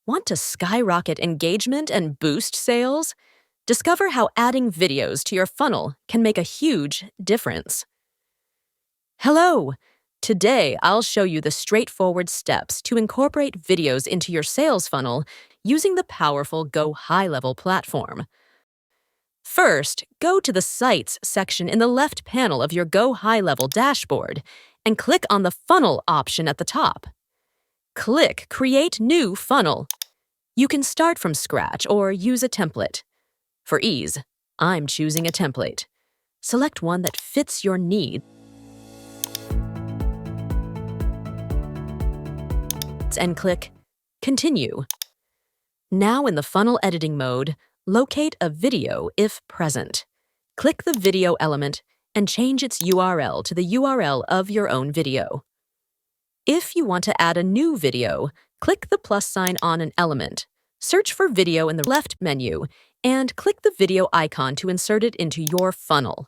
Want to skyrocket engagement and boost sales? Discover how adding videos to your funnel can make a huge difference. Hello! Today, I'll show you the straightforward steps to incorporate videos into your sales funnel using the powerful GoHighLevel platform. First, go to the Sites section in the left panel of your GoHighLevel dashboard and click on the Funnel option at the top. Click Create New Funnel. You can start from scratch or use a template. For ease, I'm choosing a template. Select one that fits your needs and click Continue. Now in the funnel editing mode, locate a video if present. Click the video element and change its URL to the URL of your own video. If you want to add a new video, click the plus sign on an element, search for video in the left menu, and click the video icon to insert it into your funnel.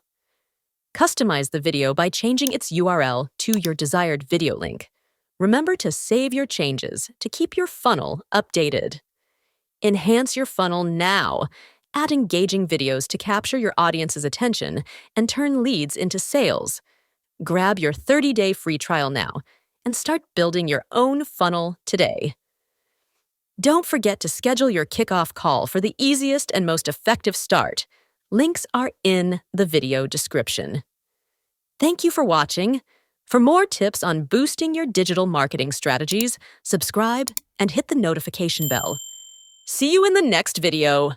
Customize the video by changing its URL to your desired video link. Remember to save your changes to keep your funnel updated. Enhance your funnel now. Add engaging videos to capture your audience's attention and turn leads into sales. Grab your 30-day free trial now and start building your own funnel today. Don't forget to schedule your kickoff call for the easiest and most effective start. Links are in the video description. Thank you for watching. For more tips on boosting your digital marketing strategies, subscribe and hit the notification bell. See you in the next video.